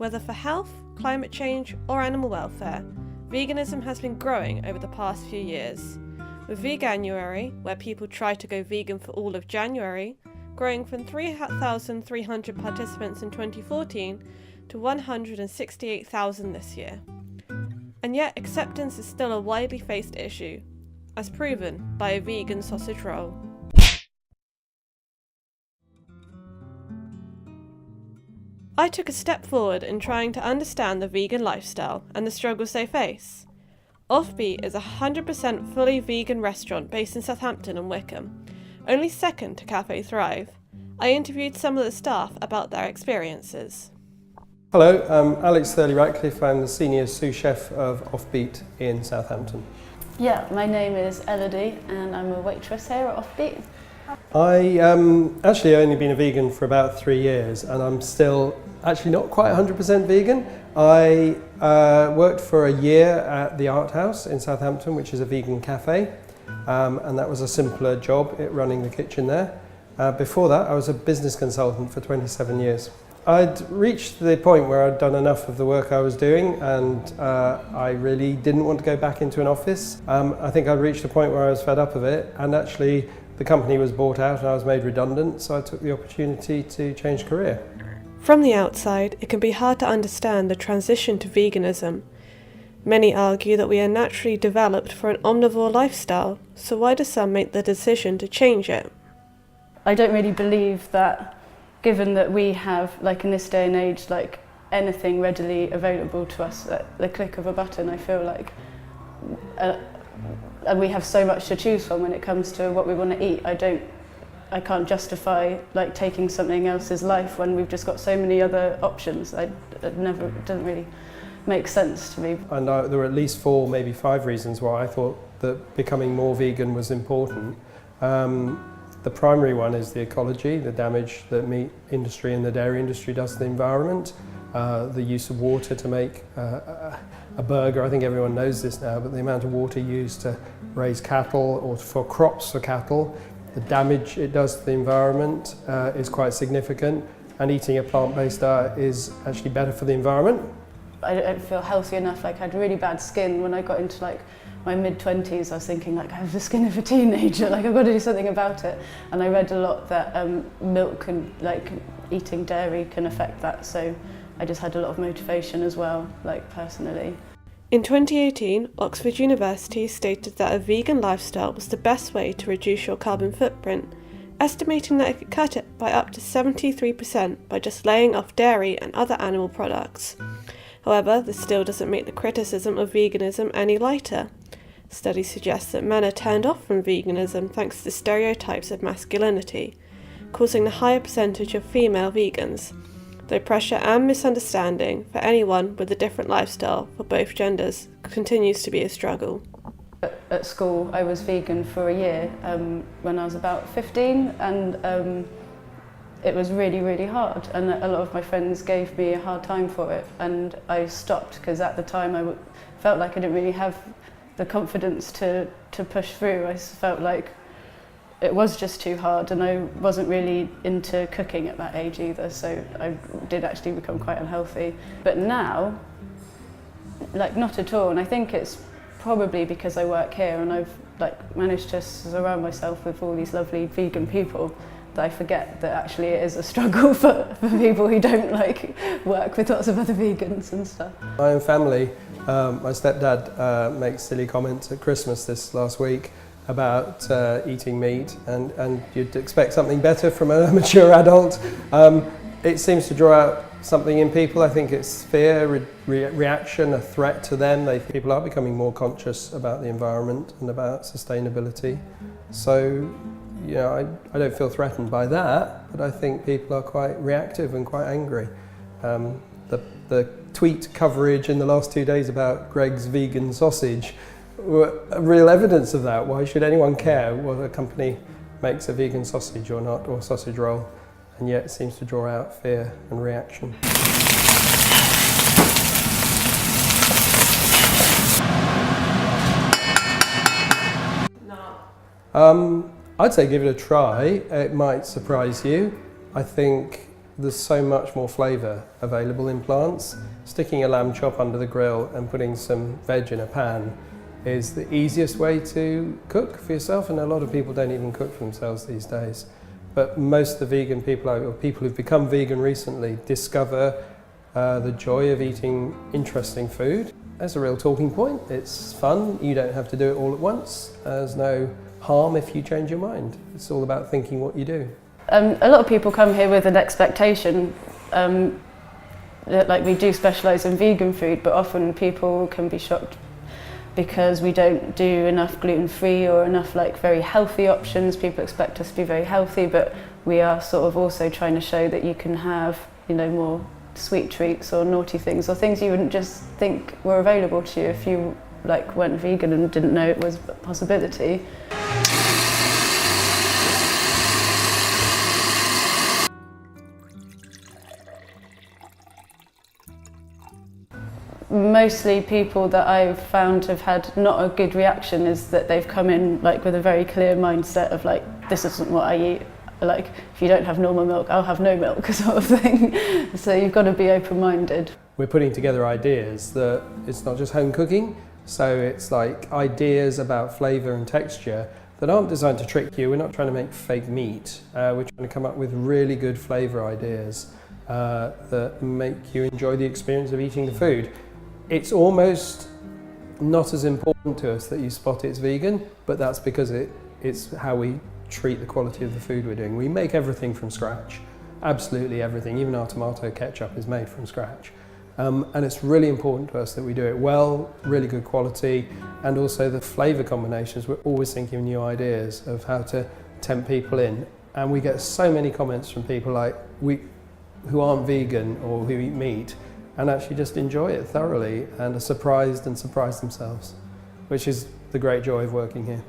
Whether for health, climate change or animal welfare, veganism has been growing over the past few years, with Veganuary, where people try to go vegan for all of January, growing from 3,300 participants in 2014 to 168,000 this year. And yet acceptance is still a widely faced issue, as proven by a vegan sausage roll. I took a step forward in trying to understand the vegan lifestyle and the struggles they face. Offbeet is a 100% fully vegan restaurant based in Southampton and Wickham, only second to Cafe Thrive. I interviewed some of the staff about their experiences. Hello, I'm Alex Thurley-Ratcliffe. I'm the senior sous chef of Offbeet in Southampton. Yeah, my name is Elodie and I'm a waitress here at Offbeet. I actually only been a vegan for about 3 years and I'm still actually not quite 100% vegan. I worked for a year at the Art House in Southampton, which is a vegan cafe, and that was a simpler job at running the kitchen there. Before that, I was a business consultant for 27 years. I'd reached the point where I'd done enough of the work I was doing and I really didn't want to go back into an office. I think I'd reached a point where I was fed up of it, and actually the company was bought out and I was made redundant, so I took the opportunity to change career. From the outside, it can be hard to understand the transition to veganism. Many argue that we are naturally developed for an omnivore lifestyle, so why do some make the decision to change it? I don't really believe that, given that we have, like in this day and age, like anything readily available to us at the click of a button, I feel like, and we have so much to choose from when it comes to what we want to eat. I can't justify like taking something else's life when we've just got so many other options. It doesn't really make sense to me. And there were at least 4, maybe 5 reasons why I thought that becoming more vegan was important. The primary one is the ecology, the damage that the meat industry and the dairy industry does to the environment, the use of water to make a burger. I think everyone knows this now, but the amount of water used to raise cattle or for crops for cattle, the damage it does to the environment is quite significant, and eating a plant-based diet is actually better for the environment. I don't feel healthy enough. Like, I had really bad skin when I got into like my mid-20s. I was thinking, like, I have the skin of a teenager, like I've got to do something about it. And I read a lot that milk and like eating dairy can affect that, so I just had a lot of motivation as well, like personally. In 2018, Oxford University stated that a vegan lifestyle was the best way to reduce your carbon footprint, estimating that it could cut it by up to 73% by just laying off dairy and other animal products. However, this still doesn't make the criticism of veganism any lighter. Studies suggest that men are turned off from veganism thanks to stereotypes of masculinity, causing the higher percentage of female vegans, though pressure and misunderstanding for anyone with a different lifestyle for both genders continues to be a struggle. At school, I was vegan for a year when I was about 15, and it was really, really hard, and a lot of my friends gave me a hard time for it, and I stopped because at the time I felt like I didn't really have the confidence to push through. I felt like it was just too hard, and I wasn't really into cooking at that age either, so I did actually become quite unhealthy. But now, like, not at all, and I think it's probably because I work here and I've like managed to surround myself with all these lovely vegan people that I forget that actually it is a struggle for people who don't like work with lots of other vegans and stuff. My own family, my stepdad makes silly comments at Christmas this last week about eating meat, and you'd expect something better from a mature adult. It seems to draw out something in people. I think it's fear, reaction, a threat to them. People are becoming more conscious about the environment and about sustainability. So, you know, I don't feel threatened by that, but I think people are quite reactive and quite angry. The tweet coverage in the last 2 days about Greg's vegan sausage were real evidence of that. Why should anyone care whether a company makes a vegan sausage or not, or sausage roll? And yet it seems to draw out fear and reaction. I'd say give it a try. It might surprise you. I think there's so much more flavour available in plants. Sticking a lamb chop under the grill and putting some veg in a pan is the easiest way to cook for yourself, and a lot of people don't even cook for themselves these days. But most of the vegan people, or people who've become vegan recently, discover the joy of eating interesting food. That's a real talking point. It's fun. You don't have to do it all at once. There's no harm if you change your mind. It's all about thinking what you do. A lot of people come here with an expectation that, like, we do specialise in vegan food, but often people can be shocked because we don't do enough gluten-free or enough like very healthy options. People expect us to be very healthy, but we are sort of also trying to show that you can have, you know, more sweet treats or naughty things or things you wouldn't just think were available to you if you like weren't vegan and didn't know it was a possibility. Mostly people that I've found have had not a good reaction is that they've come in like with a very clear mindset of like, this isn't what I eat, like if you don't have normal milk, I'll have no milk sort of thing. So you've got to be open-minded. We're putting together ideas that it's not just home cooking, so it's like ideas about flavour and texture that aren't designed to trick you. We're not trying to make fake meat. We're trying to come up with really good flavour ideas that make you enjoy the experience of eating the food. It's almost not as important to us that you spot it's vegan, but that's because it's how we treat the quality of the food we're doing. We make everything from scratch, absolutely everything. Even our tomato ketchup is made from scratch. And it's really important to us that we do it well, really good quality, and also the flavour combinations. We're always thinking of new ideas of how to tempt people in. And we get so many comments from people like who aren't vegan or who eat meat, and actually just enjoy it thoroughly and are surprised and surprise themselves, which is the great joy of working here.